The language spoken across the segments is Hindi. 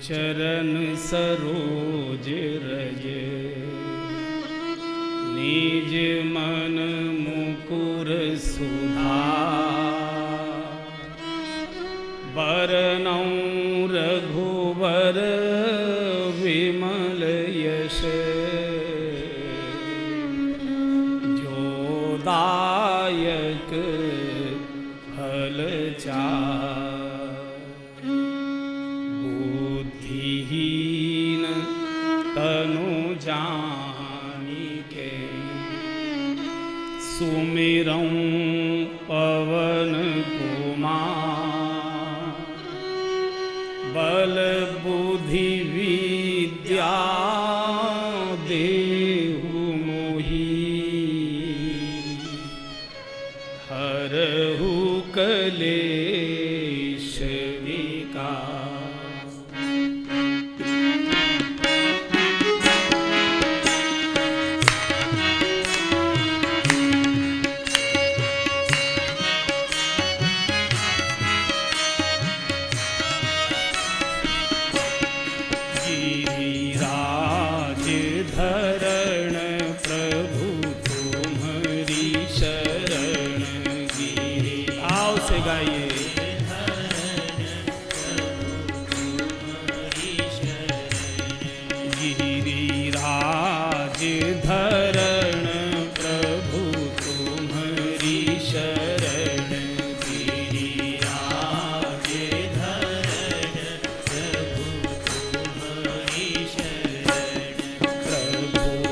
चरण सरोज रज निज मन मुकुर सुधा बरनौ रघुवर विमल यश जोदायक फल बुद्धिहीन तनु जानिके सुमिरौं पवन कुमार बल बुद्धि विद्या देहु मोहि हरहु कलेश विकार। गिरिराज धरण प्रभु तुम्हारी शरण गिरि। आओ से गाइए। गिरिराज धरण प्रभु तुम्हारी शरण गिरिराज धरण प्रभु तुम्हारी शरण प्रभु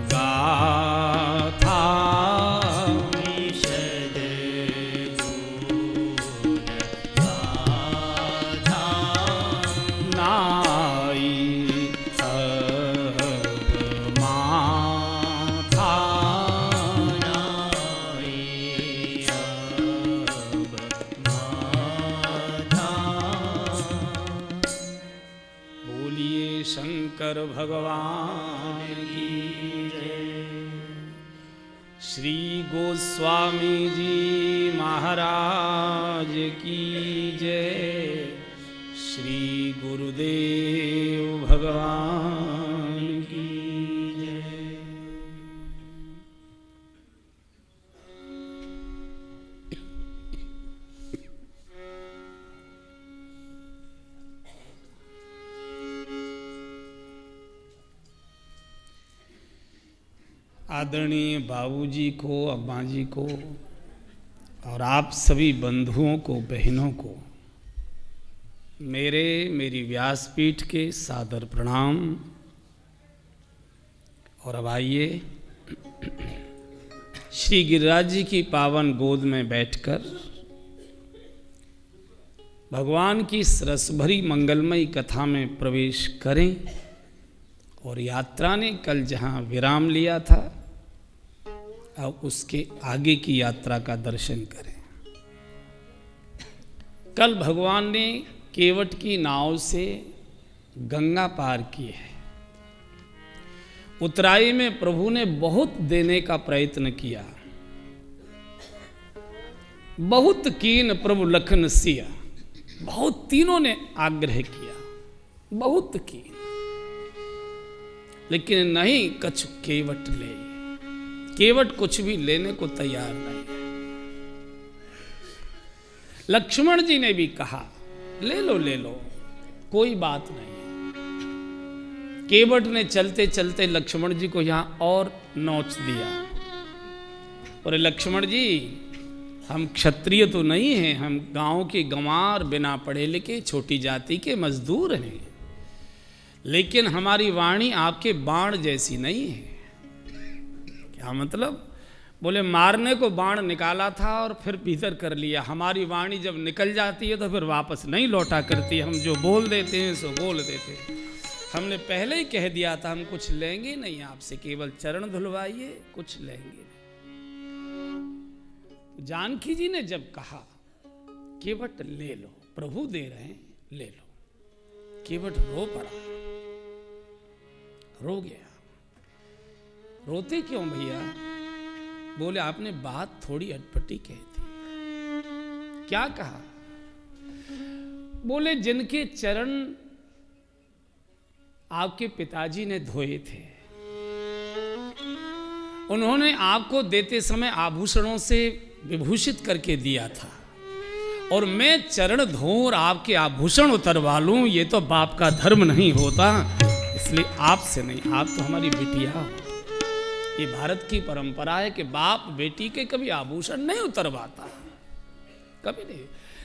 गाथा विशद गुण गाथा नाई सब माथा नाई अब माथा। बोलिए शंकर भगवान की जय। श्री गोस्वामी जी महाराज की जय। श्री गुरुदेव भगवान की जय। आदरणीय बाबूजी को, अम्मा जी को और आप सभी बंधुओं को, बहनों को मेरी व्यासपीठ के सादर प्रणाम। और अब आइए श्री गिरिराज जी की पावन गोद में बैठकर भगवान की इस रसभरी मंगलमयी कथा में प्रवेश करें और यात्रा ने कल जहाँ विराम लिया था अब उसके आगे की यात्रा का दर्शन करें। कल भगवान ने केवट की नाव से गंगा पार की है। उतराई में प्रभु ने बहुत देने का प्रयत्न किया। बहुत कीन प्रभु लखन सिया, बहुत तीनों ने आग्रह किया, बहुत कीन, लेकिन नहीं कछु केवट ले। केवट कुछ भी लेने को तैयार नहीं है। लक्ष्मण जी ने भी कहा ले लो कोई बात नहीं है। केवट ने चलते चलते लक्ष्मण जी को यहां और नोच दिया। और लक्ष्मण जी हम क्षत्रिय तो नहीं हैं, हम गांव के गंवार बिना पढ़े लिखे छोटी जाति के मजदूर हैं, लेकिन हमारी वाणी आपके बाण जैसी नहीं है। क्या मतलब? बोले मारने को बाण निकाला था और फिर भीतर कर लिया। हमारी वाणी जब निकल जाती है तो फिर वापस नहीं लौटा करती। हम जो बोल देते हैं सो बोल देते हैं। हमने पहले ही कह दिया था हम कुछ लेंगे नहीं आपसे, केवल चरण धुलवाइए, कुछ लेंगे नहीं। जानकी जी ने जब कहा केवट ले लो, प्रभु दे रहे हैं ले लो, केवट रो पड़ा, रो गया। रोते क्यों भैया? बोले आपने बात थोड़ी अटपटी कह दी। क्या कहा? बोले जिनके चरण आपके पिताजी ने धोए थे, उन्होंने आपको देते समय आभूषणों से विभूषित करके दिया था, और मैं चरण धोऊं और आपके आभूषण उतरवा लूं, ये तो बाप का धर्म नहीं होता। इसलिए आपसे नहीं, आप तो हमारी बिटिया हो। ये भारत की परंपरा है कि बाप बेटी के कभी आभूषण नहीं उतरवाता, कभी नहीं।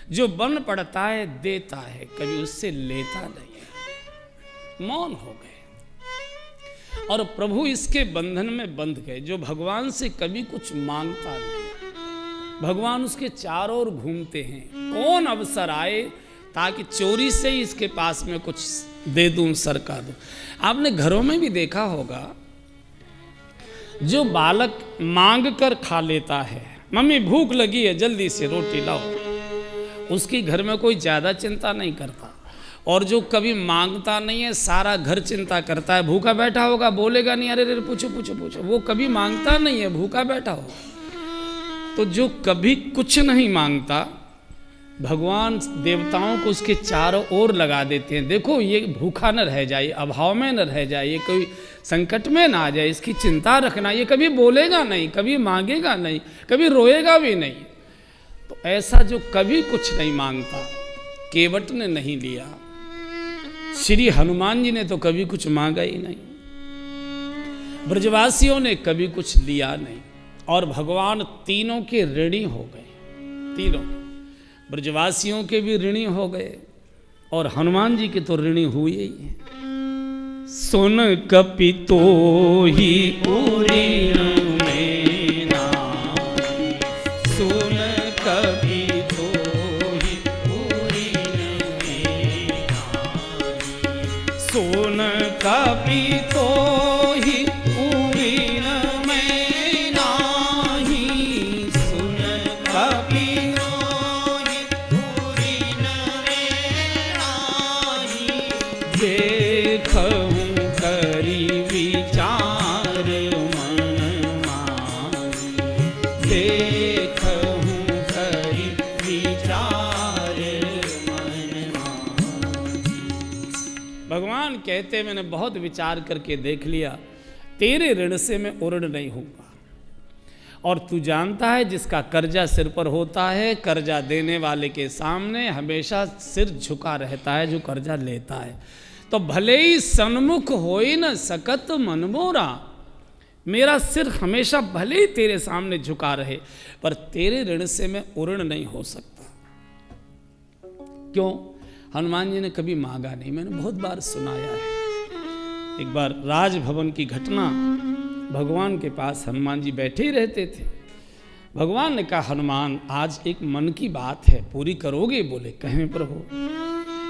जो बन पड़ता है देता है, कभी उससे लेता नहीं है। मौन हो गए और प्रभु इसके बंधन में बंध गए। जो भगवान से कभी कुछ मांगता नहीं, भगवान उसके चारों ओर घूमते हैं। कौन अवसर आए ताकि चोरी से ही इसके पास में कुछ दे दूं, सरका दूं। आपने घरों में भी देखा होगा, जो बालक मांग कर खा लेता है, मम्मी भूख लगी है जल्दी से रोटी लाओ, उसकी घर में कोई ज़्यादा चिंता नहीं करता। और जो कभी मांगता नहीं है, सारा घर चिंता करता है। भूखा बैठा होगा, बोलेगा नहीं, अरे अरे पूछो पूछो पूछो। वो कभी मांगता नहीं है, भूखा बैठा होगा। तो जो कभी कुछ नहीं मांगता, भगवान देवताओं को उसके चारों ओर लगा देते हैं। देखो ये भूखा न रह जाए, अभाव में न रह जाए, ये कोई संकट में ना आ जाए, इसकी चिंता रखना। ये कभी बोलेगा नहीं, कभी मांगेगा नहीं, कभी रोएगा भी नहीं। तो ऐसा जो कभी कुछ नहीं मांगता, केवट ने नहीं लिया। श्री हनुमान जी ने तो कभी कुछ मांगा ही नहीं, ब्रजवासियों ने कभी कुछ लिया नहीं। और भगवान तीनों के ऋणी हो गए, तीनों ब्रजवासियों के भी ऋणी हो गए और हनुमान जी के तो ऋणी हुए ही हैं। सुन कपि तो ही उरीन में नाहि, सुन कपि तो ही उरीन में नाहि, सुन कपि तो ही उरीन में नाहि, सुन कपि तो ही उरीन में नाहि, देखऊं करी विचार मन माही, देखऊं करी विचार मन माही। भगवान कहते मैंने बहुत विचार करके देख लिया, तेरे ऋण से मैं उऋण नहीं होऊंगा। और तू जानता है जिसका कर्जा सिर पर होता है, कर्जा देने वाले के सामने हमेशा सिर झुका रहता है जो कर्जा लेता है। तो भले ही सन्मुख होई न सकत मन मोरा, मेरा सिर हमेशा भले ही तेरे सामने झुका रहे, पर तेरे ऋण से मैं उऋण नहीं हो सकता। क्यों? हनुमान जी ने कभी मांगा नहीं, मैंने बहुत बार सुनाया है। एक बार राजभवन की घटना, भगवान के पास हनुमान जी बैठे ही रहते थे। भगवान ने कहा, हनुमान आज एक मन की बात है, पूरी करोगे? बोले, कहें प्रभु।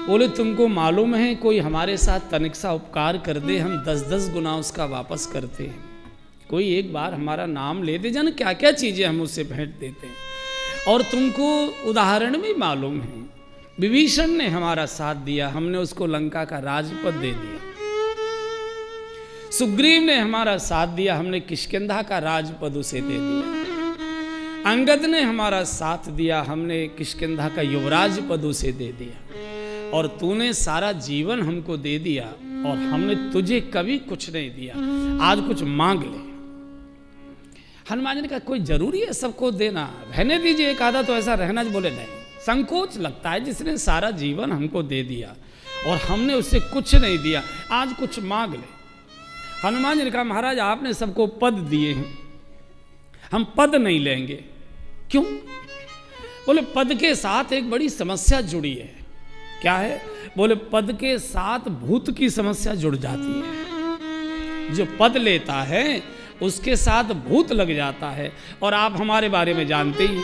बोले, तुमको मालूम है कोई हमारे साथ तनिक सा उपकार कर दे, हम 10-10 गुना उसका वापस करते हैं। कोई एक बार हमारा नाम ले दे, जाने क्या क्या चीज़ें हम उससे भेंट देते हैं। और तुमको उदाहरण भी मालूम है, विभीषण ने हमारा साथ दिया, हमने उसको लंका का राजपद दे दिया। सुग्रीव ने हमारा साथ दिया, हमने किष्किंधा का राजपद उसे दे दिया। अंगद ने हमारा साथ दिया, हमने किष्किंधा का युवराज पद उसे दे दिया। और तूने सारा जीवन हमको दे दिया और हमने तुझे कभी कुछ नहीं दिया, आज कुछ मांग ले। हनुमान जी ने कहा, कोई जरूरी है सबको देना? रहने दीजिए, एक आधा तो ऐसा रहना। बोले नहीं, संकोच लगता है, जिसने सारा जीवन हमको दे दिया और हमने उससे कुछ नहीं दिया, आज कुछ मांग ले। हनुमान जी ने कहा, महाराज आपने सबको पद दिए हैं, हम पद नहीं लेंगे। क्यों? बोले, पद के साथ एक बड़ी समस्या जुड़ी है। क्या है? बोले, पद के साथ भूत की समस्या जुड़ जाती है। जो पद लेता है उसके साथ भूत लग जाता है। और आप हमारे बारे में जानते ही,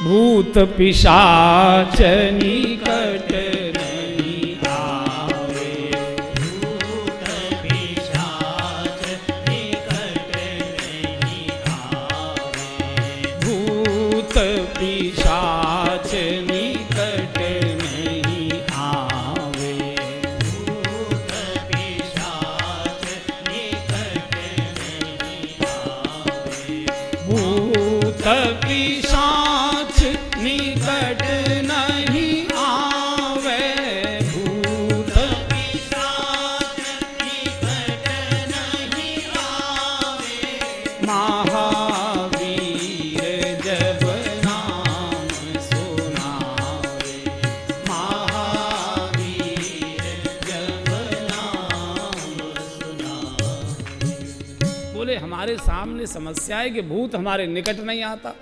भूत पिशाच निकट नहीं आवे, भूत पिशाच निकट नहीं आवे, भूत पिशाच निकट नहीं आवे, भूत पिशाच निकट नहीं आवे, भूत पिशाच निकट नहीं आवे, भूत पिशाच निकट नहीं आवे, महावीर जब नाम सुनावे, महावीर जब नाम सुनावे। बोले, हमारे सामने समस्या है कि भूत हमारे निकट नहीं आता,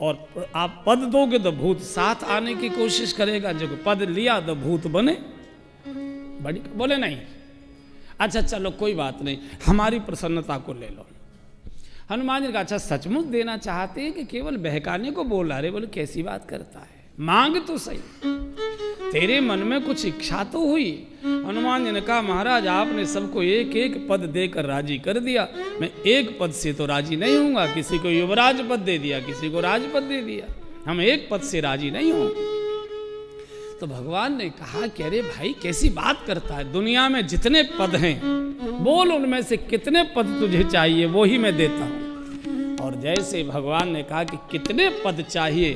और आप पद दोगे तो भूत साथ आने की कोशिश करेगा, जो पद लिया तो भूत बने बड़ी। बोले नहीं, अच्छा चलो कोई बात नहीं, हमारी प्रसन्नता को ले लो। हनुमान जी ने कहा, अच्छा सचमुच देना चाहते हैं कि केवल बहकाने को बोल रहे? बोले, कैसी बात करता है, मांग तो सही, तेरे मन में कुछ इच्छा तो हुई। हनुमान जी ने कहा, महाराज आपने सबको एक एक पद देकर राजी कर दिया, मैं एक पद से तो राजी नहीं हूँगा। किसी को युवराज पद दे दिया, किसी को राजपद दे दिया, हम एक पद से राजी नहीं होंगे। तो भगवान ने कहा कि अरे भाई कैसी बात करता है, दुनिया में जितने पद हैं बोल, उनमें से कितने पद तुझे चाहिए वो ही मैं देता हूँ। और जैसे भगवान ने कहा कि कितने पद चाहिए,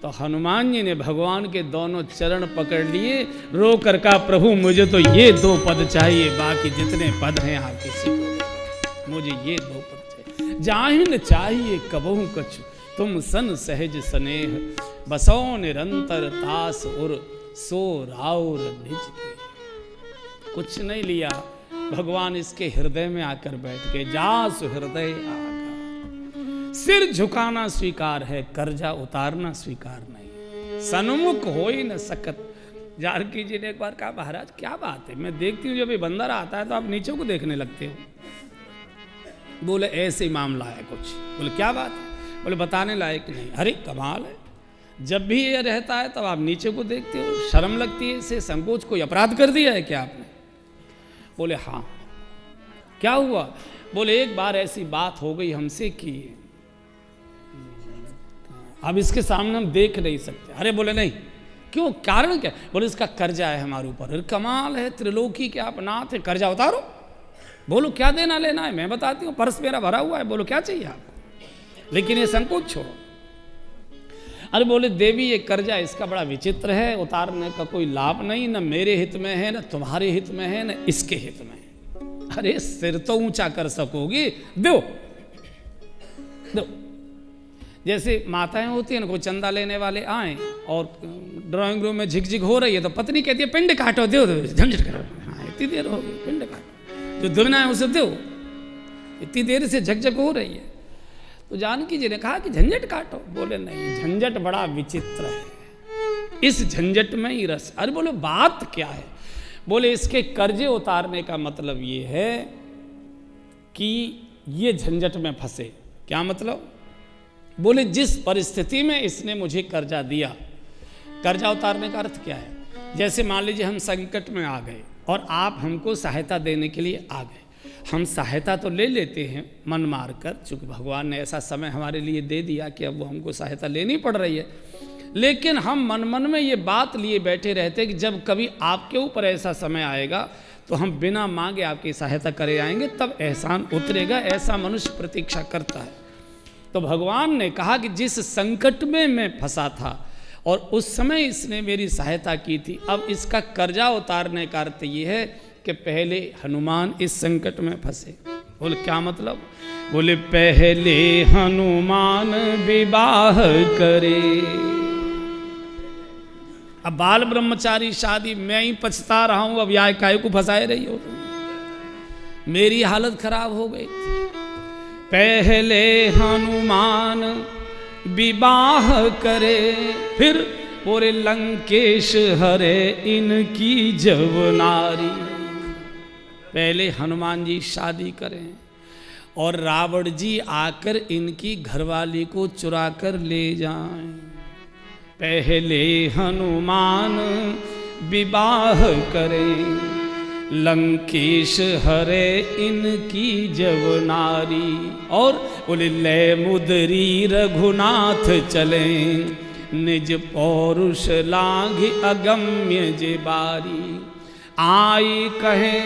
तो हनुमान जी ने भगवान के दोनों चरण पकड़ लिए, रो कर कहा, प्रभु मुझे तो ये 2 पद चाहिए, बाकी जितने पद हैं आप किसी को दे, मुझे ये 2 पद चाहिए। जाहिन चाहिए कबहू कछु, तुम सन सहज स्नेह, बसो निरंतर तास उर, सो राउर निज के। कुछ नहीं लिया, भगवान इसके हृदय में आकर बैठ गए। जासु हृदय आगा, सिर झुकाना स्वीकार है, कर्जा उतारना स्वीकार नहीं। सन्मुख हो ही न सकत, जानकी जी ने एक बार कहा, महाराज क्या बात है, मैं देखती हूँ जब ये बंदर आता है तो आप नीचे को देखने लगते हो। बोले ऐसे ही मामला है कुछ। बोले क्या बात है? बोले बताने लायक नहीं। अरे कमाल है, जब भी ये रहता है तब आप नीचे को देखते हो, शर्म लगती है इसे, संकोच, कोई अपराध कर दिया है क्या आपने? बोले हाँ। क्या हुआ? बोले एक बार ऐसी बात हो गई हमसे कि अब इसके सामने हम देख नहीं सकते। अरे बोले नहीं, क्यों, कारण क्या? बोले इसका कर्जा है हमारे ऊपर। अरे कमाल है, त्रिलोकी के आप नाथ है, कर्जा उतारो। बोलो क्या देना लेना है, मैं बताती हूँ, पर्स मेरा भरा हुआ है, बोलो क्या चाहिए आपको, लेकिन ये संकोच छोड़ो। अरे बोले देवी ये कर्जा इसका बड़ा विचित्र है, उतारने का कोई लाभ नहीं, न मेरे हित में है, न तुम्हारे हित में है, न इसके हित में है। अरे सिर तो ऊंचा कर सकोगी, दो दो। जैसे माताएं होती हैं ना, कोई चंदा लेने वाले आए और ड्राइंग रूम में झिकझिक हो रही है तो पत्नी कहती है पिंड काटो, दो दो, झंझट करो, हाँ इतनी देर हो गई, पिंड काटो, जो दुगना है उसे दो, इतनी देर से झकझक हो रही है। तो जानकी जी ने कहा कि झंझट काटो। बोले नहीं, झंझट बड़ा विचित्र है, इस झंझट में ही रस। अरे बोले बात क्या है? बोले इसके कर्जे उतारने का मतलब ये है कि ये झंझट में फंसे। क्या मतलब? बोले जिस परिस्थिति में इसने मुझे कर्जा दिया, कर्जा उतारने का अर्थ क्या है? जैसे मान लीजिए हम संकट में आ गए और आप हमको सहायता देने के लिए आ गए, हम सहायता तो ले लेते हैं मन मार कर, चूँकि भगवान ने ऐसा समय हमारे लिए दे दिया कि अब वो हमको सहायता लेनी पड़ रही है, लेकिन हम मन मन में ये बात लिए बैठे रहते कि जब कभी आपके ऊपर ऐसा समय आएगा तो हम बिना मांगे आपकी सहायता करे आएंगे, तब एहसान उतरेगा। ऐसा मनुष्य प्रतीक्षा करता है। तो भगवान ने कहा कि जिस संकट में मैं फंसा था और उस समय इसने मेरी सहायता की थी, अब इसका कर्जा उतारने का अर्थ ये है कि पहले हनुमान इस संकट में फंसे। बोले क्या मतलब? बोले पहले हनुमान विवाह करे। अब बाल ब्रह्मचारी शादी, मैं ही पछता रहा हूं, अब या काय को फंसाए रही हो तुम, मेरी हालत खराब हो गई। पहले हनुमान विवाह करे, फिर बोले लंकेश हरे इनकी जवनारी। पहले हनुमान जी शादी करें और रावण जी आकर इनकी घरवाली को चुरा कर ले जाएं। पहले हनुमान विवाह करें, लंकेश हरे इनकी जवनारी। और बोले ले मुदरी रघुनाथ चले, निज पौरुष लांघ अगम्य जे बारी। आई कहे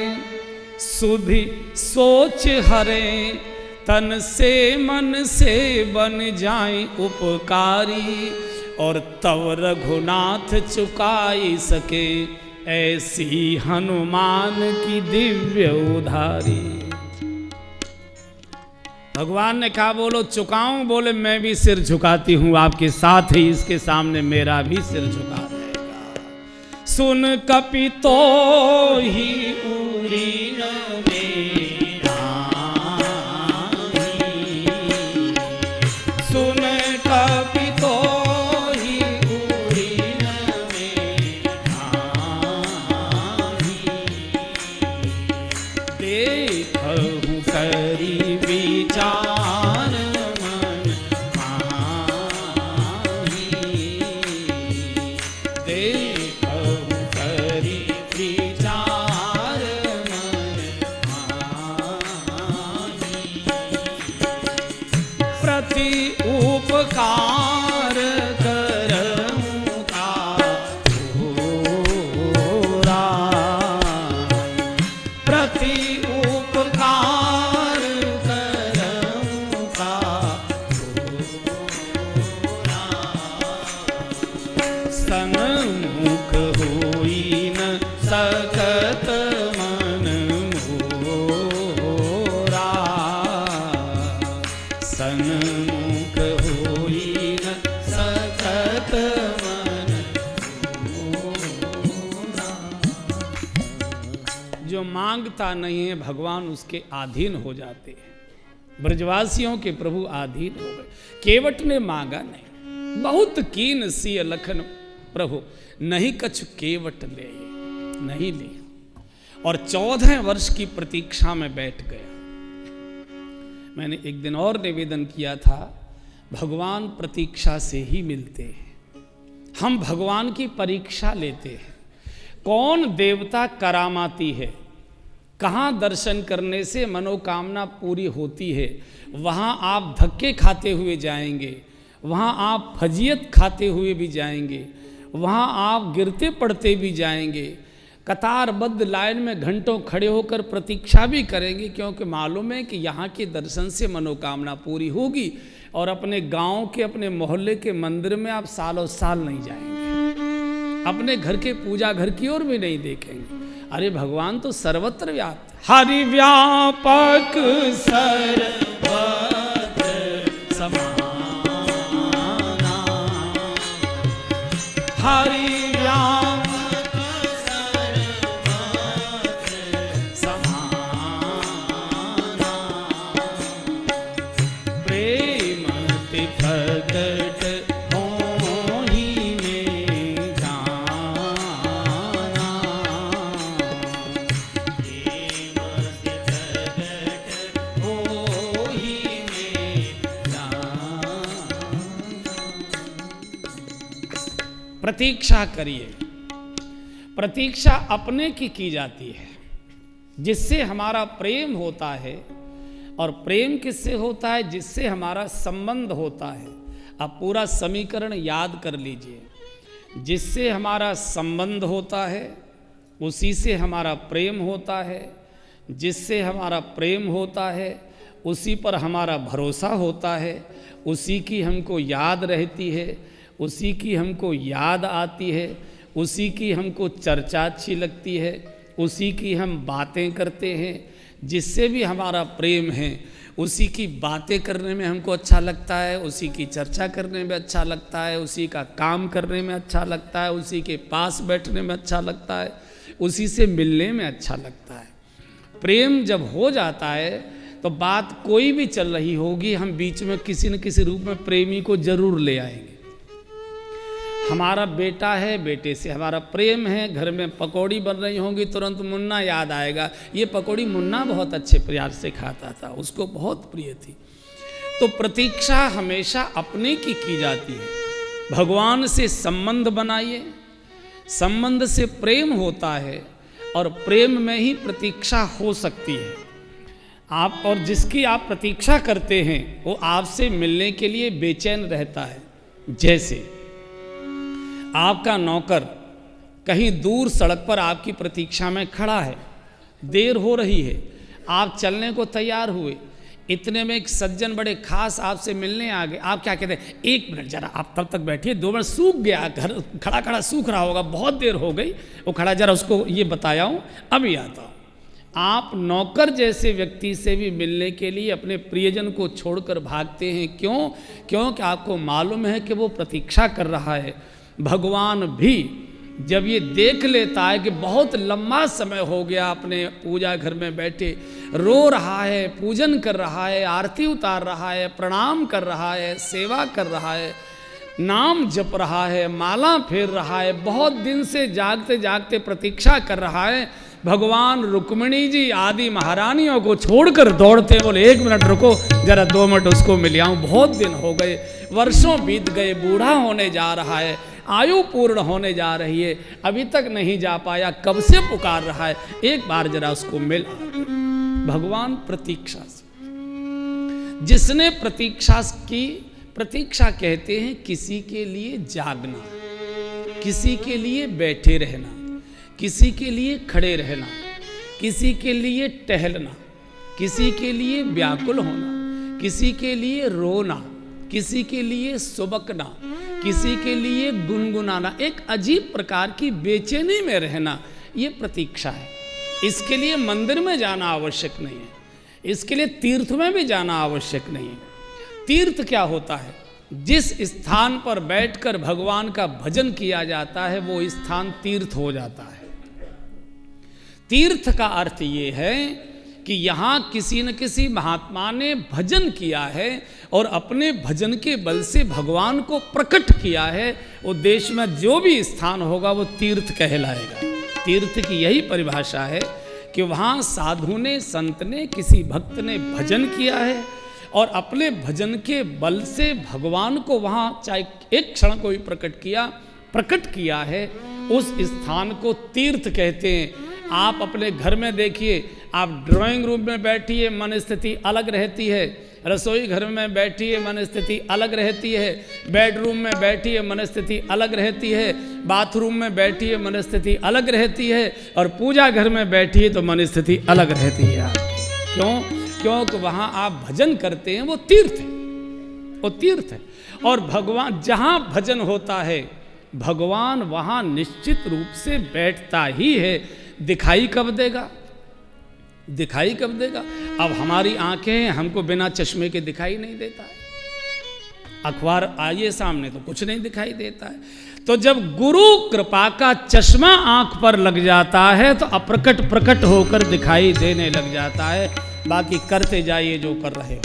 सुधि सोच हरे, तन से मन से बन जाए उपकारी। और तव रघुनाथ चुकाई सके, ऐसी हनुमान की दिव्य उधारी। भगवान ने कहा बोलो चुकाऊं? बोले मैं भी सिर झुकाती हूं, आपके साथ ही इसके सामने मेरा भी सिर झुका रहेगा। सुन कपि तो ही उरी न मेरा, सुन कपि तो ही उरी न मेरा, देखहु करी विचार मन माही। देखहु करी विचार मन माही। प्रति उपकार करऊं का घोरा, प्रति उपकार करऊं का घोरा। सन्मुख होई न सकत मन मोरा, सन्मुख होई न सकत मन मोरा। जो मांगता नहीं है भगवान उसके अधीन हो जाते हैं। ब्रजवासियों के प्रभु अधीन हो गए। केवट ने मांगा नहीं, बहुत कीन सिय लखन प्रभु नहीं कछु केवट ले, नहीं ले। और 14 वर्ष की प्रतीक्षा में बैठ गया। मैंने एक दिन और निवेदन किया था, भगवान प्रतीक्षा से ही मिलते हैं। हम भगवान की परीक्षा लेते हैं। कौन देवता करामाती है, कहाँ दर्शन करने से मनोकामना पूरी होती है, वहाँ आप धक्के खाते हुए जाएंगे, वहाँ आप फजीयत खाते हुए भी जाएंगे, वहाँ आप गिरते पड़ते भी जाएंगे, कतारबद्ध लाइन में घंटों खड़े होकर प्रतीक्षा भी करेंगे, क्योंकि मालूम है कि यहाँ के दर्शन से मनोकामना पूरी होगी। और अपने गांव के, अपने मोहल्ले के मंदिर में आप सालों साल नहीं जाएंगे, अपने घर के पूजा घर की ओर भी नहीं देखेंगे। अरे भगवान तो सर्वत्र व्याप्त, हरि व्यापक सर्वत्र समाना, हरि व्यापक सर्वत्र समाना, प्रेम ते प्रगट होहि में जाना, प्रेम ते प्रगट होहि में जाना। प्रतीक्षा करिए। प्रतीक्षा अपने की जाती है, जिससे हमारा प्रेम होता है। और प्रेम किससे होता है? जिससे हमारा संबंध होता है। अब पूरा समीकरण याद कर लीजिए। जिससे हमारा संबंध होता है, उसी से हमारा प्रेम होता है। जिससे हमारा प्रेम होता है, उसी पर हमारा भरोसा होता है, उसी की हमको याद रहती है, उसी की हमको याद आती है, उसी की हमको चर्चा अच्छी लगती है, उसी की हम बातें करते हैं। जिससे भी हमारा प्रेम है, उसी की बातें करने में हमको अच्छा लगता है, उसी की चर्चा करने में अच्छा लगता है, उसी का काम करने में अच्छा लगता है, उसी के पास बैठने में अच्छा लगता है, उसी से मिलने में अच्छा लगता है। प्रेम जब हो जाता है तो बात कोई भी चल रही होगी, हम बीच में किसी न किसी रूप में प्रेमी को जरूर ले आएंगे। हमारा बेटा है, बेटे से हमारा प्रेम है, घर में पकौड़ी बन रही होंगी, तुरंत मुन्ना याद आएगा। ये पकौड़ी मुन्ना बहुत अच्छे प्यार से खाता था, उसको बहुत प्रिय थी। तो प्रतीक्षा हमेशा अपने की जाती है। भगवान से संबंध बनाइए, संबंध से प्रेम होता है, और प्रेम में ही प्रतीक्षा हो सकती है। आप और जिसकी आप प्रतीक्षा करते हैं, वो आपसे मिलने के लिए बेचैन रहता है। जैसे आपका नौकर कहीं दूर सड़क पर आपकी प्रतीक्षा में खड़ा है, देर हो रही है, आप चलने को तैयार हुए, इतने में एक सज्जन बड़े खास आपसे मिलने आ गए। आप क्या कहते हैं? 1 मिनट जरा आप तब तक बैठिए, 2 मिनट, सूख गया, घर खड़ा खड़ा सूख रहा होगा, बहुत देर हो गई, वो खड़ा, जरा उसको ये बताया हूँ, अभी आता हूँ। आप नौकर जैसे व्यक्ति से भी मिलने के लिए अपने प्रियजन को छोड़कर भागते हैं। क्यों? क्योंकि आपको मालूम है कि वो प्रतीक्षा कर रहा है। भगवान भी जब ये देख लेता है कि बहुत लंबा समय हो गया अपने पूजा घर में बैठे, रो रहा है, पूजन कर रहा है, आरती उतार रहा है, प्रणाम कर रहा है, सेवा कर रहा है, नाम जप रहा है, माला फेर रहा है, बहुत दिन से जागते जागते प्रतीक्षा कर रहा है, भगवान रुक्मिणी जी आदि महारानियों को छोड़कर दौड़ते, बोले 1 मिनट रुको, जरा 2 मिनट उसको मिल आऊं, बहुत दिन हो गए, वर्षों बीत गए, बूढ़ा होने जा रहा है, आयु पूर्ण होने जा रही है, अभी तक नहीं जा पाया, कब से पुकार रहा है, एक बार जरा उसको मिल। भगवान प्रतीक्षा से, जिसने प्रतीक्षा की, प्रतीक्षा कहते हैं किसी के लिए जागना, किसी के लिए बैठे रहना, किसी के लिए खड़े रहना, किसी के लिए टहलना, किसी के लिए व्याकुल होना, किसी के लिए रोना, किसी के लिए सुबकना, किसी के लिए गुनगुनाना, एक अजीब प्रकार की बेचैनी में रहना, ये प्रतीक्षा है। इसके लिए मंदिर में जाना आवश्यक नहीं है, इसके लिए तीर्थ में भी जाना आवश्यक नहीं है। तीर्थ क्या होता है? जिस स्थान पर बैठकर भगवान का भजन किया जाता है, वो स्थान तीर्थ हो जाता है। तीर्थ का अर्थ ये है कि यहाँ किसी न किसी महात्मा ने भजन किया है, और अपने भजन के बल से भगवान को प्रकट किया है, वो देश में जो भी स्थान होगा वो तीर्थ कहलाएगा। तीर्थ की यही परिभाषा है कि वहाँ साधु ने, संत ने, किसी भक्त ने भजन किया है और अपने भजन के बल से भगवान को वहाँ चाहे एक क्षण को भी प्रकट किया है, उस स्थान को तीर्थ कहते हैं। आप अपने घर में देखिए, आप ड्राइंग रूम में बैठिए, मन स्थिति अलग रहती है, रसोई घर में बैठिए, मन स्थिति अलग रहती है, बेडरूम में बैठिए, मन स्थिति अलग रहती है, बाथरूम में बैठिए, मन स्थिति अलग रहती है, और पूजा घर में बैठिए तो मन स्थिति अलग रहती है। क्यों? क्योंकि वहाँ आप भजन करते हैं, वो तीर्थ है, वो तीर्थ है। और भगवान, जहाँ भजन होता है भगवान वहाँ निश्चित रूप से बैठता ही है। दिखाई कब देगा? दिखाई कब देगा? अब हमारी आंखें हैं, हमको बिना चश्मे के दिखाई नहीं देता है। अखबार आइए सामने तो कुछ नहीं दिखाई देता है। तो जब गुरु कृपा का चश्मा आंख पर लग जाता है तो अप्रकट प्रकट होकर दिखाई देने लग जाता है। बाकी करते जाइए जो कर रहे हो,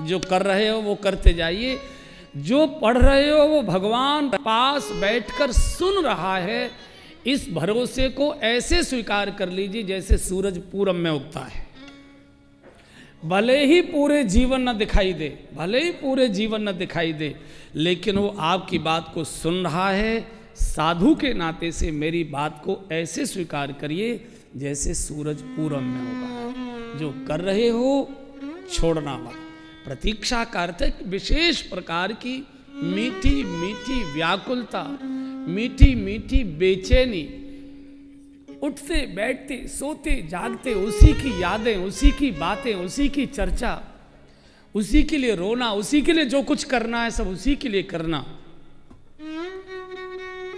जो कर रहे हो वो करते जाइए। जो पढ़ रहे हो वो भगवान पास बैठकर सुन रहा है। इस भरोसे को ऐसे स्वीकार कर लीजिए जैसे सूरज पूरब में उगता है। भले ही पूरे जीवन न दिखाई दे, भले ही पूरे जीवन न दिखाई दे, लेकिन वो आपकी बात को सुन रहा है। साधु के नाते से मेरी बात को ऐसे स्वीकार करिए जैसे सूरज पूरब में होगा। जो कर रहे हो छोड़ना मत। प्रतीक्षा का अर्थ है विशेष प्रकार की मीठी मीठी व्याकुलता, मीठी मीठी बेचैनी, उठते बैठते सोते जागते उसी की यादें, उसी की बातें, उसी की चर्चा, उसी के लिए रोना, उसी के लिए जो कुछ करना है सब उसी के लिए करना।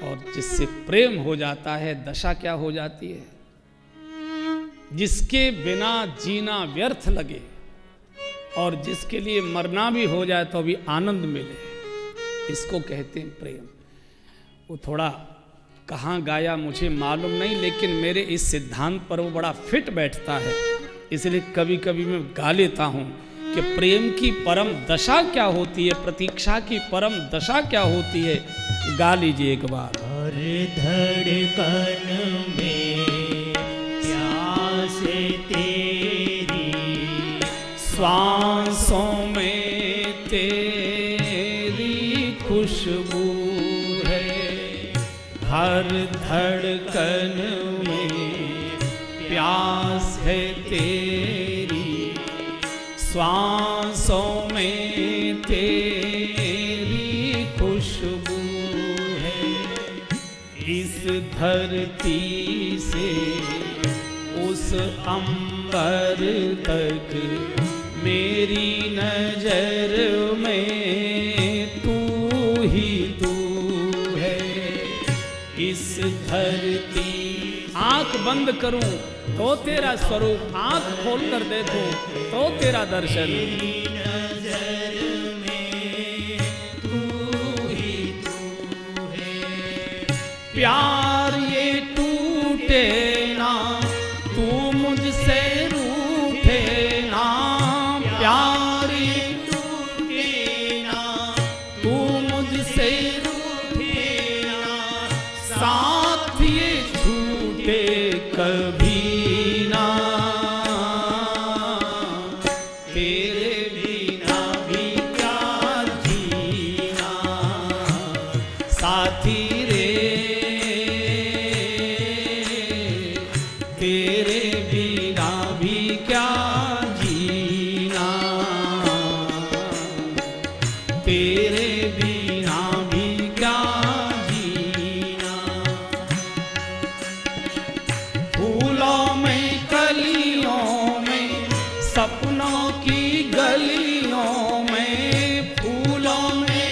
और जिससे प्रेम हो जाता है दशा क्या हो जाती है? जिसके बिना जीना व्यर्थ लगे और जिसके लिए मरना भी हो जाए तो भी आनंद मिले, इसको कहते हैं प्रेम। वो थोड़ा कहाँ गाया मुझे मालूम नहीं, लेकिन मेरे इस सिद्धांत पर वो बड़ा फिट बैठता है, इसलिए कभी कभी मैं गा लेता हूँ कि प्रेम की परम दशा क्या होती है, प्रतीक्षा की परम दशा क्या होती है। गा लीजिए एक बार। हर धड़कन में प्यास तेरी, श्वासों में तेरी खुशबू है, हर धड़कन में प्यास है तेरी, श्वासों में तेरी खुशबू है। इस धरती से उस अंबर तक मेरी नजर में तू ही तू है। इस धरती, आंख बंद करूं तो तेरा स्वरूप, आंख खोल कर देखो तो तेरा दर्शन। नजर में तू ही तू है। प्यार ये टूटे ना, तू मुझसे रूठे ना, प्यार ये टूटे ना, तू मुझसे रूठे ना, साथ ये छूटे कभी ना, तेरे बिना भी क्या जीना साथी रे, तेरे बिना भी क्या जीना, तेरे बिना भी क्या जीना। फूलों में कलियों में, सपनों की गलियों में, फूलों में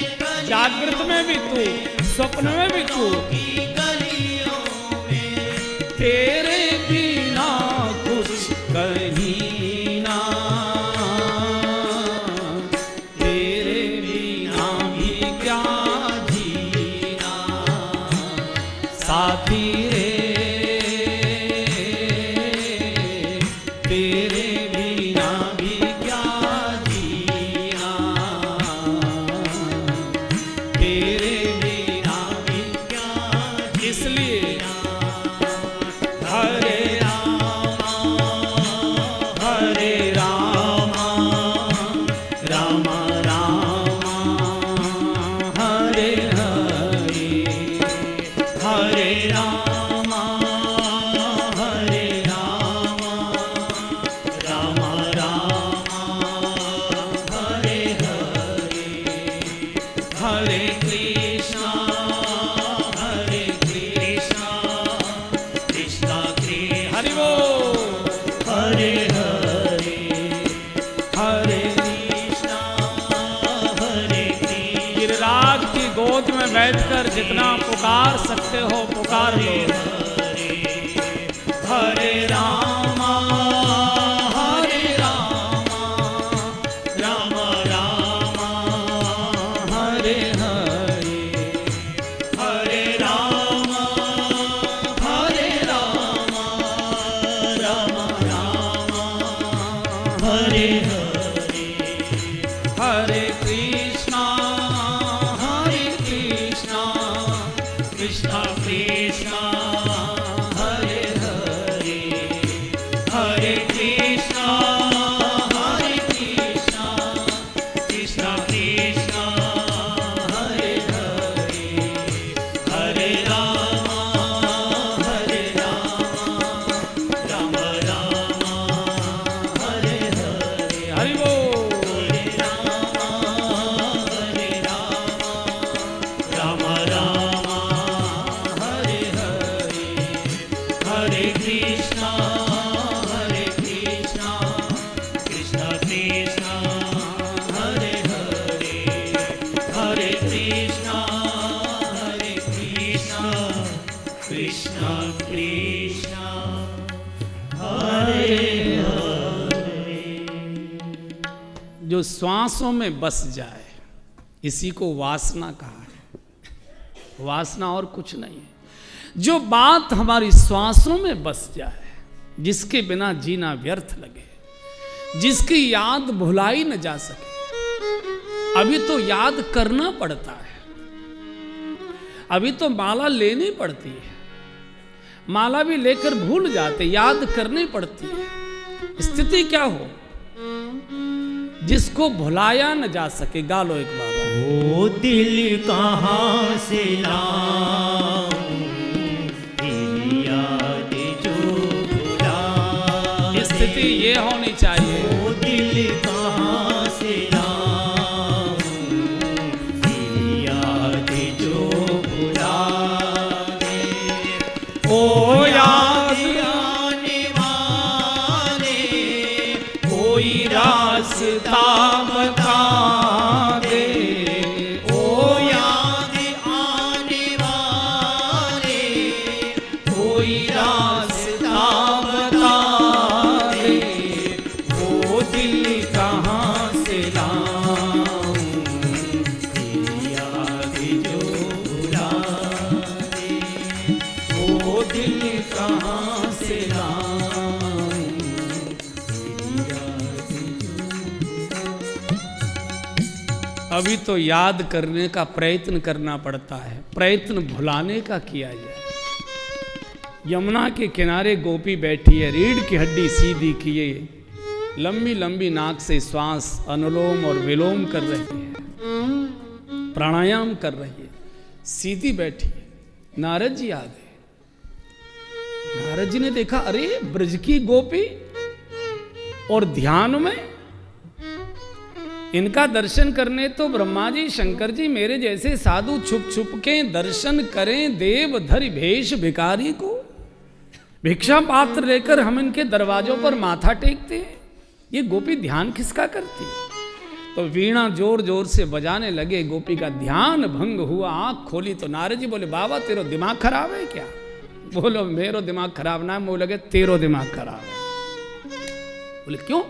जागृत में भी तू, स्वप्न में भी तू, की गलियों में तेरे बिना कुछ कहीं ना, तेरे बिना भी क्या जीना साथी रे, तेरे बिना भी क्या जीना। इसलिए हरे हरे राम राम राम हरे हरे हरे राम हरे राम राम राम हरे हरे हरे कृष्णा कृष्णा कृष्ण हरि बोल हरे हरे हरे कृष्णा हरे कृष्ण गिरिराज की गोद में बैठकर जितना पुकार सकते हो पुकार लो हरे राम हरे राम राम राम हरे हरे हरे राम हरे राम राम राम हरे हरे हरे कृष्णा कृष्णा कृष्णा हरे हरे हरे कृष्णा कृष्णा कृष्णा हरे हरे हरे राम राम राम हरे हरे हरि बोल हरे राम राम राम हरे हरे हरे कृष्णा कृष्णा कृष्णा हरे हरे हरे कृष्णा कृष्णा कृष्णा हरे हरे जो श्वासों में बस जाए इसी को वासना कहा है। वासना और कुछ नहीं है। जो बात हमारी श्वासों में बस जाए, जिसके बिना जीना व्यर्थ लगे, जिसकी याद भुलाई न जा सके। अभी तो याद करना पड़ता है, अभी तो माला लेनी पड़ती है, माला भी लेकर भूल जाते, याद करनी पड़ती है। स्थिति क्या हो जिसको भुलाया न जा सके। गालो एक बाबा। वो दिल कहाँ से लाऊं, तेरी याद जो भुला स्थिति ये होनी चाहिए। वो दिल कहाँ से लाऊं, तेरी याद जो भुला दे। ओ याद आने वाले कोई रास्ता बता दे। ओ याद आने वाले कोई रास्ता बता दे। वो दिल कहाँ से लाऊं, तेरी याद जो भुला दे। वो दिल कहाँ से लाऊं। अभी तो याद करने का प्रयत्न करना पड़ता है, प्रयत्न भुलाने का किया जाए। यमुना के किनारे गोपी बैठी है, रीढ़ की हड्डी सीधी किए, लंबी लंबी नाक से श्वास अनुलोम और विलोम कर रही है, प्राणायाम कर रही है, सीधी बैठी है। नारद जी आ गए। नारद जी ने देखा, अरे ब्रज की गोपी और ध्यान में। इनका दर्शन करने तो ब्रह्मा जी शंकर जी मेरे जैसे साधु छुप छुप के दर्शन करें। देव धरि भेष भिखारी को भिक्षा पात्र लेकर हम इनके दरवाजों पर माथा टेकते हैं। ये गोपी ध्यान किसका करती है? तो वीणा जोर जोर से बजाने लगे। गोपी का ध्यान भंग हुआ, आंख खोली तो नारद जी बोले, बाबा तेरो दिमाग खराब है क्या? बोलो मेरो दिमाग खराब ना है। मुँह लगे तेरो दिमाग खराब है। बोले क्यों?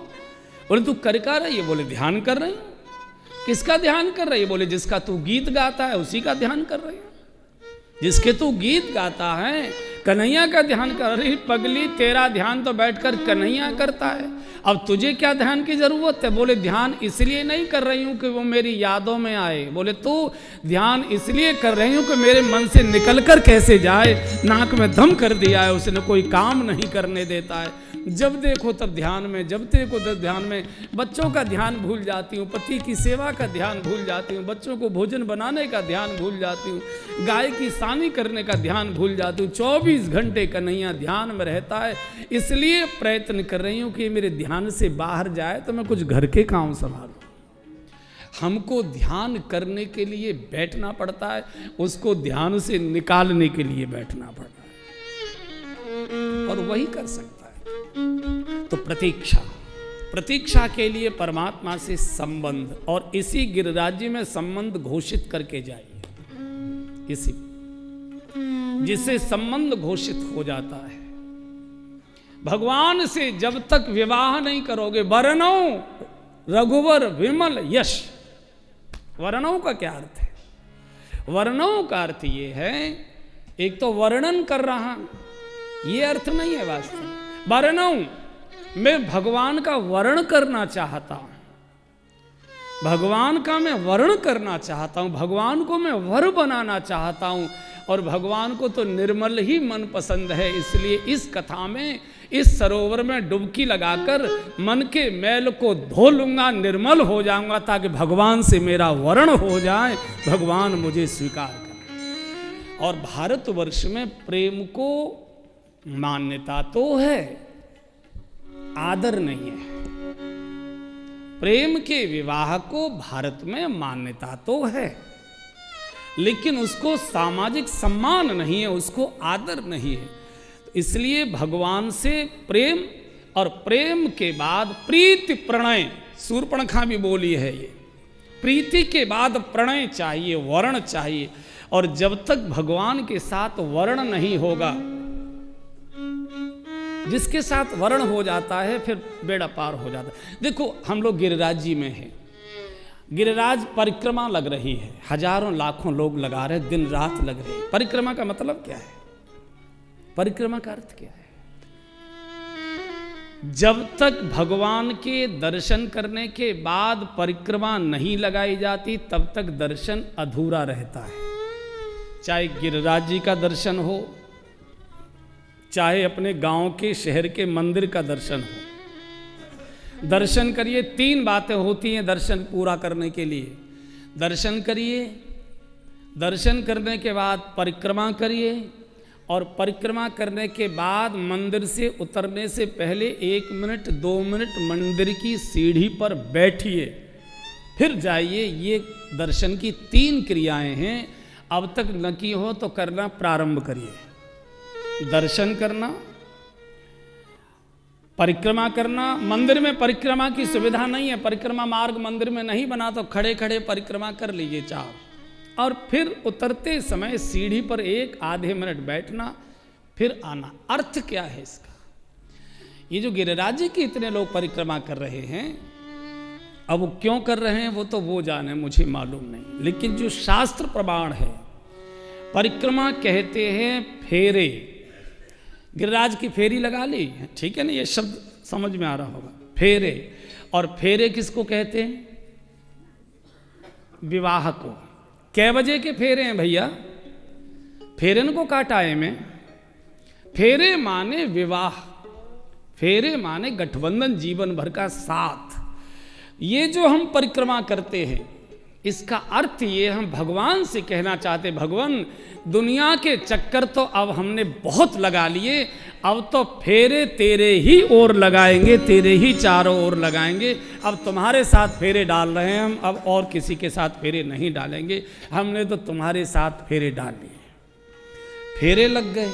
बोले तू कर क्या रही है? बोले ध्यान कर रही हूं। किसका ध्यान कर रही है? बोले जिसका तू गीत गाता है उसी का ध्यान कर रही है। जिसके तू गीत गाता है, कन्हैया का ध्यान कर। अरे पगली, तेरा ध्यान तो बैठकर कन्हैया करता है, अब तुझे क्या ध्यान की जरूरत है? बोले ध्यान इसलिए नहीं कर रही हूं कि वो मेरी यादों में आए। बोले तू ध्यान इसलिए कर रही हूं कि मेरे मन से निकल कर कैसे जाए। नाक में दम कर दिया है उसने, कोई काम नहीं करने देता है। जब देखो तब ध्यान में, जब देखो तब ध्यान में। बच्चों का ध्यान भूल जाती हूँ, पति की सेवा का ध्यान भूल जाती हूँ, बच्चों को भोजन बनाने का ध्यान भूल जाती हूँ, गाय की सानी करने का ध्यान भूल जाती हूँ। 24 घंटे कन्हैया ध्यान में रहता है। इसलिए प्रयत्न कर रही हूँ कि मेरे ध्यान से बाहर जाए तो मैं कुछ घर के काम संभालूं। हमको ध्यान करने के लिए बैठना पड़ता है, उसको ध्यान से निकालने के लिए बैठना पड़ता है, और वही कर सकता है। तो प्रतीक्षा, प्रतीक्षा के लिए परमात्मा से संबंध, और इसी गिरिराज्य में संबंध घोषित करके जाइए। इसी जिससे संबंध घोषित हो जाता है। भगवान से जब तक विवाह नहीं करोगे, वर्णो रघुवर विमल यश। वर्णों का क्या अर्थ है? वर्णों का अर्थ ये है, एक तो वर्णन कर रहा, ये अर्थ नहीं है वास्तव में। वर्णों, मैं भगवान का वर्ण करना चाहता हूं, भगवान का मैं वर्ण करना चाहता हूं, भगवान को मैं वर बनाना चाहता हूं। और भगवान को तो निर्मल ही मन पसंद है, इसलिए इस कथा में, इस सरोवर में डुबकी लगाकर मन के मैल को धो लूंगा, निर्मल हो जाऊंगा, ताकि भगवान से मेरा वर्ण हो जाए, भगवान मुझे स्वीकार करें। और भारतवर्ष में प्रेम को मान्यता तो है, आदर नहीं है। प्रेम के विवाह को भारत में मान्यता तो है, लेकिन उसको सामाजिक सम्मान नहीं है, उसको आदर नहीं है। इसलिए भगवान से प्रेम, और प्रेम के बाद प्रीति प्रणय, शूर्पणखा भी बोली है ये, प्रीति के बाद प्रणय चाहिए, वर्ण चाहिए। और जब तक भगवान के साथ वर्ण नहीं होगा, जिसके साथ वर्ण हो जाता है फिर बेड़ा पार हो जाता है। देखो हम लोग गिरिराज जी में हैं, गिरिराज परिक्रमा लग रही है, हजारों लाखों लोग लगा रहे, दिन रात लग रहे। परिक्रमा का मतलब क्या है? परिक्रमा का अर्थ क्या है? जब तक भगवान के दर्शन करने के बाद परिक्रमा नहीं लगाई जाती, तब तक दर्शन अधूरा रहता है। चाहे गिरिराज जी का दर्शन हो, चाहे अपने गांव के, शहर के मंदिर का दर्शन हो। दर्शन करिए, 3 बातें होती हैं दर्शन पूरा करने के लिए। दर्शन करिए, दर्शन करने के बाद परिक्रमा करिए, और परिक्रमा करने के बाद मंदिर से उतरने से पहले 1 मिनट 2 मिनट मंदिर की सीढ़ी पर बैठिए, फिर जाइए। ये दर्शन की 3 क्रियाएं हैं। अब तक न की हो तो करना प्रारंभ करिए। दर्शन करना, परिक्रमा करना। मंदिर में परिक्रमा की सुविधा नहीं है, परिक्रमा मार्ग मंदिर में नहीं बना, तो खड़े खड़े परिक्रमा कर लीजिए चार। और फिर उतरते समय सीढ़ी पर 1 आधे मिनट बैठना, फिर आना। अर्थ क्या है इसका? ये जो गिरिराज की इतने लोग परिक्रमा कर रहे हैं, अब वो क्यों कर रहे हैं वो तो वो जाने, मुझे मालूम नहीं। लेकिन जो शास्त्र प्रमाण है, परिक्रमा कहते हैं फेरे। गिरिराज की फेरी लगा ली, ठीक है ना, ये शब्द समझ में आ रहा होगा, फेरे। और फेरे किसको कहते हैं? विवाह को। कै बजे के फेरे हैं भैया? फेरन को काटाए में। फेरे माने विवाह, फेरे माने गठबंधन, जीवन भर का साथ। ये जो हम परिक्रमा करते हैं, इसका अर्थ ये हम भगवान से कहना चाहते, भगवान दुनिया के चक्कर तो अब हमने बहुत लगा लिए, अब तो फेरे तेरे ही ओर लगाएंगे, तेरे ही चारों ओर लगाएंगे। अब तुम्हारे साथ फेरे डाल रहे हैं हम, अब और किसी के साथ फेरे नहीं डालेंगे, हमने तो तुम्हारे साथ फेरे डाल लिए। फेरे लग गए।